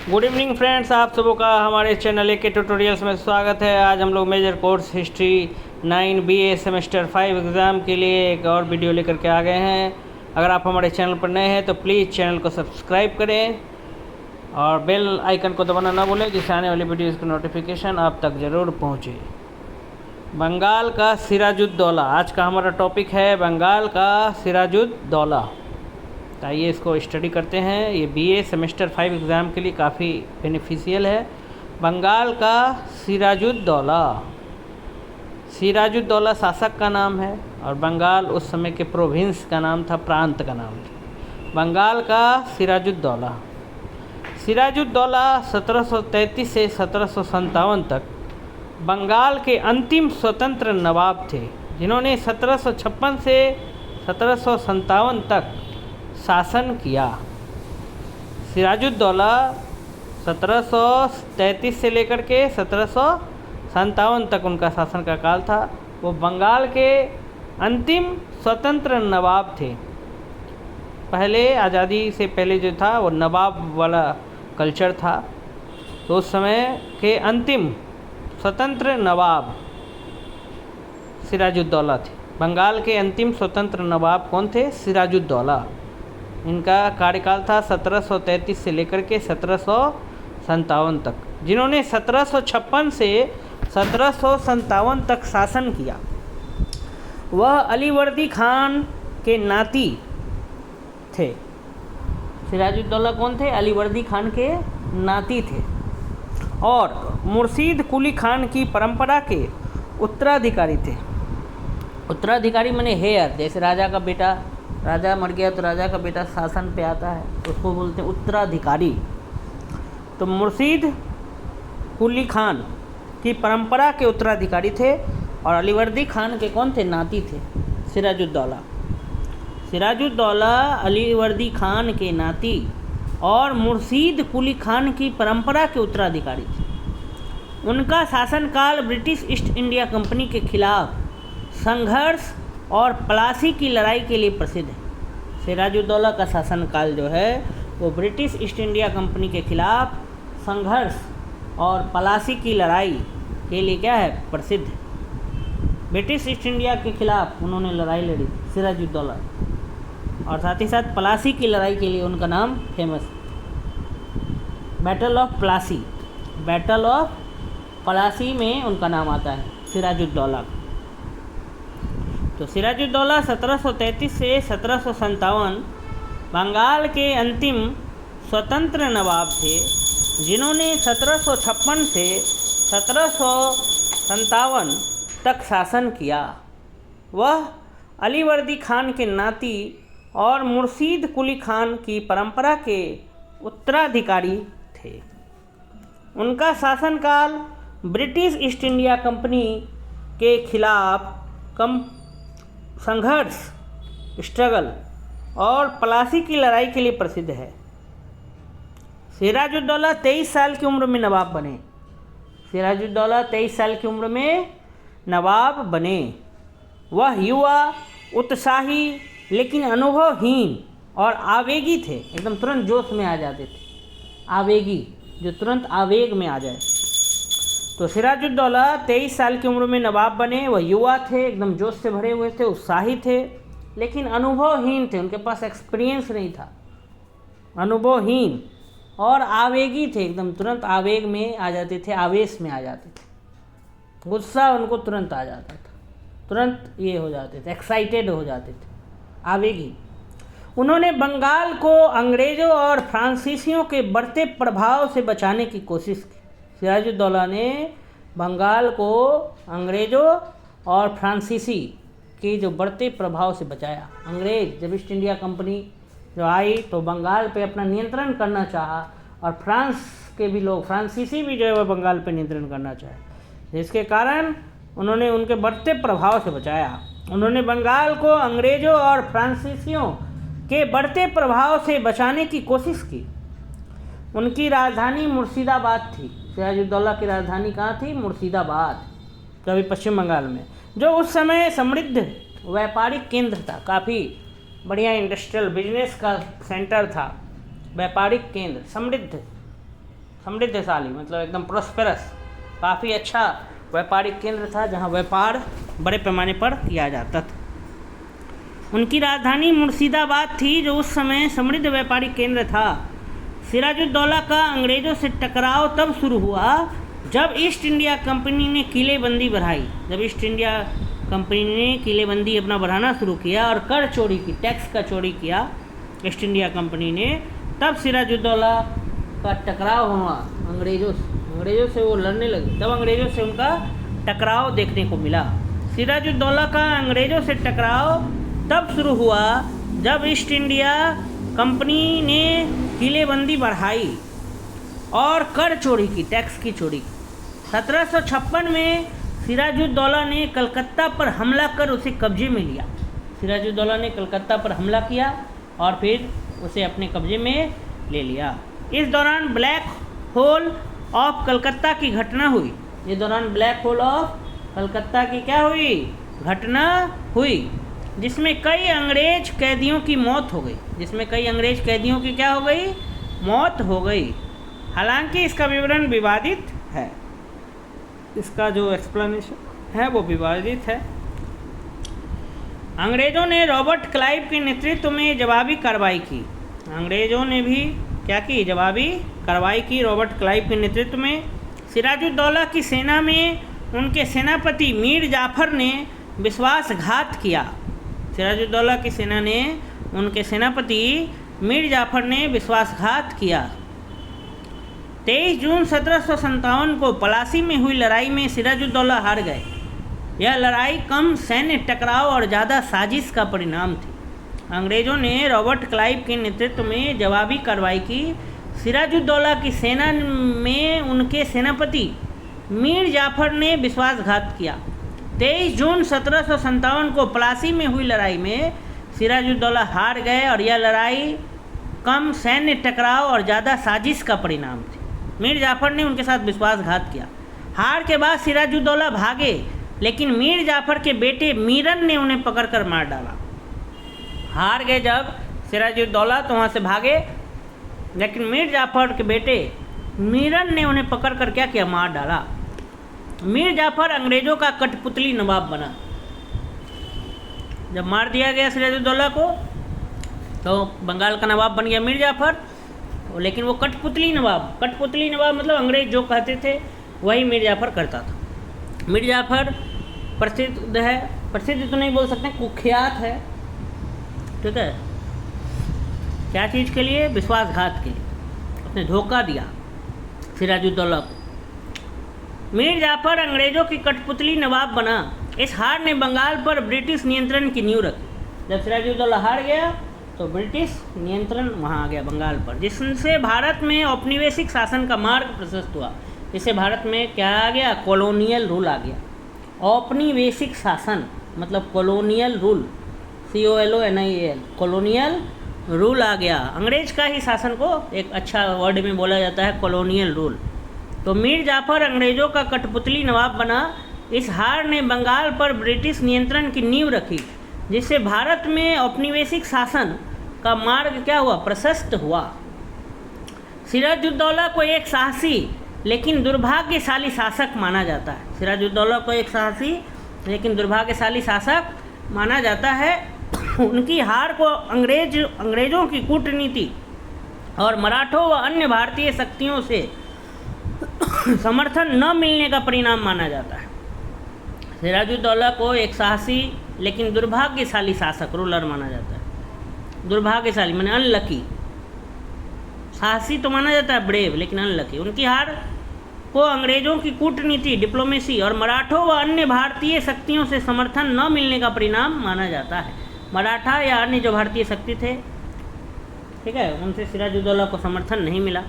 Good evening friends, आप सबों का हमारे चैनल ए के ट्यूटोरियल्स में स्वागत है। आज हम लोग major course history 9 BA semester 5 exam के लिए एक और वीडियो लेकर के आ गए हैं। अगर आप हमारे चैनल पर नए हैं तो प्लीज़ चैनल को सब्सक्राइब करें और बेल आइकन को दबाना ना भूलें, जिससे आने वाली वीडियोज़ की नोटिफिकेशन आप तक ज़रूर पहुँचे। बंगाल का सिराजुद्दौला आज का हमारा टॉपिक है, बंगाल का सिराजुद्दौला। तो आइए इसको स्टडी करते हैं। ये BA सेमेस्टर 5 एग्ज़ाम के लिए काफ़ी बेनिफिशियल है। बंगाल का सिराजुद्दौला, सिराजुद्दौला शासक का नाम है और बंगाल उस समय के प्रोविंस का नाम था, प्रांत का नाम था। बंगाल का सिराजुद्दौला, सिराजुद्दौला 1733 से 1757 तक बंगाल के अंतिम स्वतंत्र नवाब थे, जिन्होंने 1756 से 1757 तक शासन किया। सिराजुद्दौला 1733 से लेकर के 1757 तक उनका शासन का काल था। वो बंगाल के अंतिम स्वतंत्र नवाब थे। पहले आज़ादी से पहले जो था वो नवाब वाला कल्चर था, तो उस समय के अंतिम स्वतंत्र नवाब सिराजुद्दौला थे। बंगाल के अंतिम स्वतंत्र नवाब कौन थे? सिराजुद्दौला। इनका कार्यकाल था 1733 से लेकर के 1757 तक, जिन्होंने 1756 से 1757 तक शासन किया। वह अलीवर्दी खान के नाती थे। सिराजुद्दौला कौन थे? अलीवर्दी खान के नाती थे और मुर्शीद कुली खान की परंपरा के उत्तराधिकारी थे। उत्तराधिकारी माने हेयर, जैसे राजा का बेटा, राजा मर गया तो राजा का बेटा शासन पे आता है, उसको बोलते हैं उत्तराधिकारी। तो मुर्शीद कुली खान की परंपरा के उत्तराधिकारी थे और अलीवर्दी खान के कौन थे? नाती थे। सिराजुद्दौला, सिराजुद्दौला अलीवर्दी खान के नाती और मुर्शीद कुली खान की परंपरा के उत्तराधिकारी थे। उनका शासनकाल ब्रिटिश ईस्ट इंडिया कंपनी के खिलाफ संघर्ष और प्लासी की लड़ाई के लिए प्रसिद्ध है। सिराजुद्दौला का शासनकाल जो है वो ब्रिटिश ईस्ट इंडिया कंपनी के खिलाफ संघर्ष और प्लासी की लड़ाई के लिए क्या है? प्रसिद्ध है। ब्रिटिश ईस्ट इंडिया के खिलाफ उन्होंने लड़ाई लड़ी सिराजुद्दौला, और साथ ही साथ प्लासी की लड़ाई के लिए उनका नाम फेमस है। Battle of Plassey, battle of Plassey में उनका नाम आता है सिराजुद्दौला। तो सिराजुद्दौला 1733 से 1757 बंगाल के अंतिम स्वतंत्र नवाब थे, जिन्होंने 1756 से 1757 तक शासन किया। वह अलीवर्दी खान के नाती और मुर्शीद कुली खान की परंपरा के उत्तराधिकारी थे। उनका शासनकाल ब्रिटिश ईस्ट इंडिया कंपनी के खिलाफ संघर्ष, स्ट्रगल और प्लासी की लड़ाई के लिए प्रसिद्ध है। सिराजुद्दौला 23 साल की उम्र में नवाब बने। सिराजुद्दौला 23 साल की उम्र में नवाब बने। वह युवा, उत्साही लेकिन अनुभवहीन और आवेगी थे। एकदम तुरंत जोश में आ जाते थे, आवेगी, जो तुरंत आवेग में आ जाए। तो सिराजुद्दौला 23 साल की उम्र में नवाब बने। वह युवा थे, एकदम जोश से भरे हुए थे, उत्साही थे, लेकिन अनुभवहीन थे। उनके पास एक्सपीरियंस नहीं था, अनुभवहीन और आवेगी थे। एकदम तुरंत आवेग में आ जाते थे, आवेश में आ जाते थे, गुस्सा उनको तुरंत आ जाता था, तुरंत ये हो जाते थे, एक्साइटेड हो जाते थे, आवेगी। उन्होंने बंगाल को अंग्रेज़ों और फ्रांसीसियों के बढ़ते प्रभाव से बचाने की कोशिश की। सिराजुद्दौला ने बंगाल को अंग्रेज़ों और फ्रांसीसी के जो बढ़ते प्रभाव से बचाया। अंग्रेज़ जब ईस्ट इंडिया कंपनी जो आई तो बंगाल पे अपना नियंत्रण करना चाहा, और फ्रांस के भी लोग, फ्रांसीसी भी जो है वह बंगाल पे नियंत्रण करना चाहे, जिसके कारण उन्होंने उनके बढ़ते प्रभाव से बचाया। उन्होंने बंगाल को अंग्रेज़ों और फ्रांसीसियों के बढ़ते प्रभाव से बचाने की कोशिश की। उनकी राजधानी मुर्शिदाबाद थी। सिराजुद्दौला की राजधानी कहाँ थी? मुर्शिदाबाद, जो अभी पश्चिम बंगाल में, जो उस समय समृद्ध व्यापारिक केंद्र था। काफ़ी बढ़िया इंडस्ट्रियल बिजनेस का सेंटर था, व्यापारिक केंद्र, समृद्ध समृद्धशाली मतलब एकदम प्रोस्पेरस, काफ़ी अच्छा व्यापारिक केंद्र था जहाँ व्यापार बड़े पैमाने पर किया जाता था। उनकी राजधानी मुर्शिदाबाद थी जो उस समय समृद्ध व्यापारिक केंद्र था। सिराजुद्दौला का अंग्रेज़ों से टकराव तब शुरू हुआ जब ईस्ट इंडिया कंपनी ने किलेबंदी बढ़ाई। जब ईस्ट इंडिया कंपनी ने किलेबंदी अपना बढ़ाना शुरू किया और कर चोरी की, टैक्स का चोरी किया ईस्ट इंडिया कंपनी ने, तब सिराजुद्दौला का टकराव हुआ अंग्रेज़ों से वो लड़ने लगे, तब अंग्रेज़ों से उनका टकराव देखने को मिला। सिराजुद्दौला का अंग्रेज़ों से टकराव तब शुरू हुआ जब ईस्ट इंडिया कंपनी ने किलेबंदी बढ़ाई और कर चोरी की, टैक्स की चोरी की। 1756 में सिराजुद्दौला ने कलकत्ता पर हमला कर उसे कब्जे में लिया। सिराजुद्दौला ने कलकत्ता पर हमला किया और फिर उसे अपने कब्जे में ले लिया। इस दौरान ब्लैक होल ऑफ कलकत्ता की घटना हुई। इस दौरान ब्लैक होल ऑफ कलकत्ता की क्या हुई? घटना हुई, जिसमें कई अंग्रेज कैदियों की मौत हो गई। जिसमें कई अंग्रेज कैदियों की क्या हो गई? मौत हो गई। हालांकि इसका विवरण विवादित है, इसका जो एक्सप्लेनेशन है वो विवादित है। अंग्रेज़ों ने रॉबर्ट क्लाइव के नेतृत्व में जवाबी कार्रवाई की। अंग्रेज़ों ने भी क्या की? जवाबी कार्रवाई की रॉबर्ट क्लाइव के नेतृत्व में। सिराजुद्दौला की सेना में उनके सेनापति मीर जाफर ने विश्वासघात किया। सिराजुद्दौला की सेना ने उनके सेनापति मीर जाफर ने विश्वासघात किया। 23 जून 1757 को पलासी में हुई लड़ाई में सिराजुद्दौला हार गए। यह लड़ाई कम सैन्य टकराव और ज़्यादा साजिश का परिणाम थी। अंग्रेज़ों ने रॉबर्ट क्लाइव के नेतृत्व में जवाबी कार्रवाई की। सिराजुद्दौला की सेना में उनके सेनापति मीर जाफर ने विश्वासघात किया। 23 जून 1757 को पलासी में हुई लड़ाई में सिराजुद्दौला हार गए और यह लड़ाई कम सैन्य टकराव और ज़्यादा साजिश का परिणाम थी। मीर जाफर ने उनके साथ विश्वासघात किया। हार के बाद सिराजुद्दौला भागे, लेकिन मीर जाफर के बेटे मीरन ने उन्हें पकड़कर मार डाला। हार गए जब सिराजुद्दौला तो वहाँ से भागे, लेकिन मीर जाफर के बेटे मीरन ने उन्हें पकड़कर क्या किया? मार डाला। मीर जाफर अंग्रेज़ों का कठपुतली नवाब बना। जब मार दिया गया सिराजुद्दौला को तो बंगाल का नवाब बन गया मीर जाफर, लेकिन वो कठपुतली नवाब मतलब अंग्रेज़ जो कहते थे वही मीर जाफर करता था। मीर जाफर प्रसिद्ध है, प्रसिद्ध तो नहीं बोल सकते, कुख्यात है, ठीक है। क्या चीज़ के लिए? विश्वासघात के लिए। उसने धोखा दिया सिराजुद्दौला को। मीर जाफर अंग्रेज़ों की कठपुतली नवाब बना। इस हार ने बंगाल पर ब्रिटिश नियंत्रण की नींव रखी। जब सिराजुद्दौला हार गया तो ब्रिटिश नियंत्रण वहाँ आ गया बंगाल पर, जिससे भारत में औपनिवेशिक शासन का मार्ग प्रशस्त हुआ। इससे भारत में क्या आ गया? कॉलोनियल रूल आ गया। औपनिवेशिक शासन मतलब colonial rule, COLONIAL, colonial rule आ गया। अंग्रेज का ही शासन को एक अच्छा वर्ड में बोला जाता है, कॉलोनियल रूल। तो मीर जाफर अंग्रेज़ों का कठपुतली नवाब बना। इस हार ने बंगाल पर ब्रिटिश नियंत्रण की नींव रखी, जिससे भारत में औपनिवेशिक शासन का मार्ग क्या हुआ? प्रशस्त हुआ। सिराजुद्दौला को एक साहसी लेकिन दुर्भाग्यशाली शासक माना जाता है। सिराजुद्दौला को एक साहसी लेकिन दुर्भाग्यशाली शासक माना जाता है। उनकी हार को अंग्रेज़ों की कूटनीति और मराठों व अन्य भारतीय शक्तियों से समर्थन न मिलने का परिणाम माना जाता है। सिराजुद्दौला को एक साहसी लेकिन दुर्भाग्यशाली शासक, रूलर माना जाता है। दुर्भाग्यशाली माने अनलकी, साहसी तो माना जाता है ब्रेव, लेकिन अनलकी। उनकी हार को अंग्रेज़ों की कूटनीति, डिप्लोमेसी और मराठों व अन्य भारतीय शक्तियों से समर्थन न मिलने का परिणाम माना जाता है। मराठा या अन्य जो भारतीय शक्ति थे, ठीक है, उनसे सिराजुद्दौला को समर्थन नहीं मिला।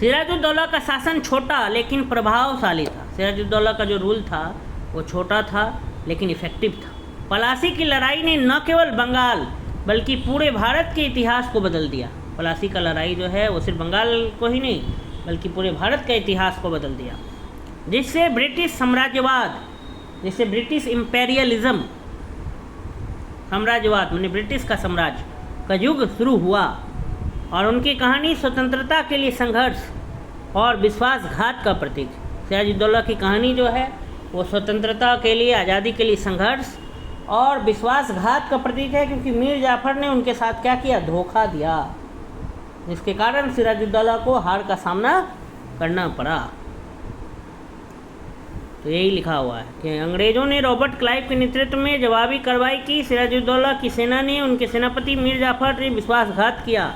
सिराजुद्दौला का शासन छोटा लेकिन प्रभावशाली था। सिराजुद्दौला का जो रूल था वो छोटा था लेकिन इफ़ेक्टिव था। पलासी की लड़ाई ने न केवल बंगाल बल्कि पूरे भारत के इतिहास को बदल दिया। पलासी का लड़ाई जो है वो सिर्फ बंगाल को ही नहीं बल्कि पूरे भारत के इतिहास को बदल दिया, जिससे ब्रिटिश साम्राज्यवाद, जिससे ब्रिटिश इम्पेरियलिज्म, साम्राज्यवाद माने ब्रिटिश का साम्राज्य का युग शुरू हुआ। और उनकी कहानी स्वतंत्रता के लिए संघर्ष और विश्वासघात का प्रतीक। सिराजुद्दौला की कहानी जो है वो स्वतंत्रता के लिए, आज़ादी के लिए संघर्ष और विश्वासघात का प्रतीक है, क्योंकि मीर जाफ़र ने उनके साथ क्या किया, धोखा दिया, जिसके कारण सिराजुद्दौला को हार का सामना करना पड़ा। तो यही लिखा हुआ है कि अंग्रेज़ों ने रॉबर्ट क्लाइव के नेतृत्व में जवाबी कार्रवाई की। सिराजुद्दौला की सेना ने उनके सेनापति मीर जाफ़र ने विश्वासघात किया।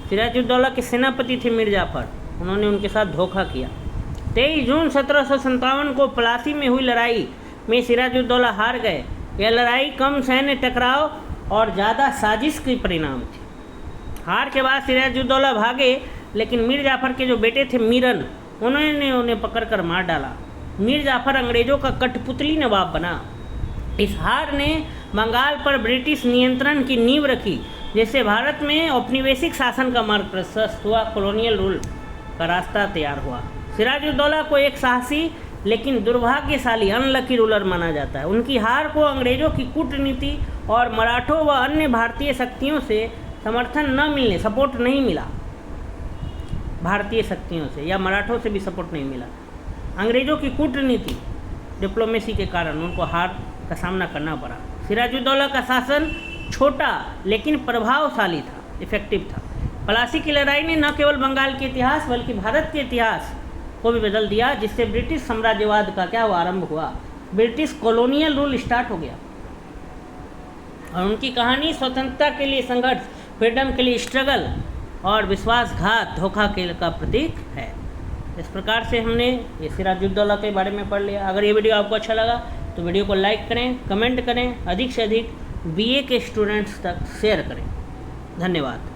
सिराजुद्दौला के सेनापति थे मीर जाफ़र, उन्होंने उनके साथ धोखा किया। 23 जून 1757 को प्लासी में हुई लड़ाई में सिराजुद्दौला हार गए। यह लड़ाई कम सैन्य टकराव और ज़्यादा साजिश के परिणाम थी। हार के बाद सिराजुद्दौला भागे, लेकिन मीर जाफ़र के जो बेटे थे मीरन, उन्होंने उन्हें पकड़कर मार डाला। मीर जाफ़र अंग्रेज़ों का कठपुतली नवाब बना। इस हार ने बंगाल पर ब्रिटिश नियंत्रण की नींव रखी, जिससे भारत में औपनिवेशिक शासन का मार्ग प्रशस्त हुआ, कॉलोनियल रूल का रास्ता तैयार हुआ। सिराजुद्दौला को एक साहसी लेकिन दुर्भाग्यशाली अनलकी रूलर माना जाता है। उनकी हार को अंग्रेज़ों की कूटनीति और मराठों व अन्य भारतीय शक्तियों से समर्थन न मिलने, सपोर्ट नहीं मिला, भारतीय शक्तियों से या मराठों से भी सपोर्ट नहीं मिला। अंग्रेज़ों की कूटनीति, डिप्लोमेसी के कारण उनको हार का सामना करना पड़ा। सिराजुद्दौला का शासन छोटा लेकिन प्रभावशाली था, इफेक्टिव था। प्लासी की लड़ाई ने न केवल बंगाल के इतिहास बल्कि भारत के इतिहास को भी बदल दिया, जिससे ब्रिटिश साम्राज्यवाद का क्या आरंभ हुआ, ब्रिटिश कॉलोनियल रूल स्टार्ट हो गया। और उनकी कहानी स्वतंत्रता के लिए संघर्ष, फ्रीडम के लिए स्ट्रगल और विश्वासघात, धोखा के का प्रतीक है। इस प्रकार से हमने ये सिराजुद्दौला के बारे में पढ़ लिया। अगर ये वीडियो आपको अच्छा लगा तो वीडियो को लाइक करें, कमेंट करें, अधिक से अधिक बीए के स्टूडेंट्स तक शेयर करें। धन्यवाद।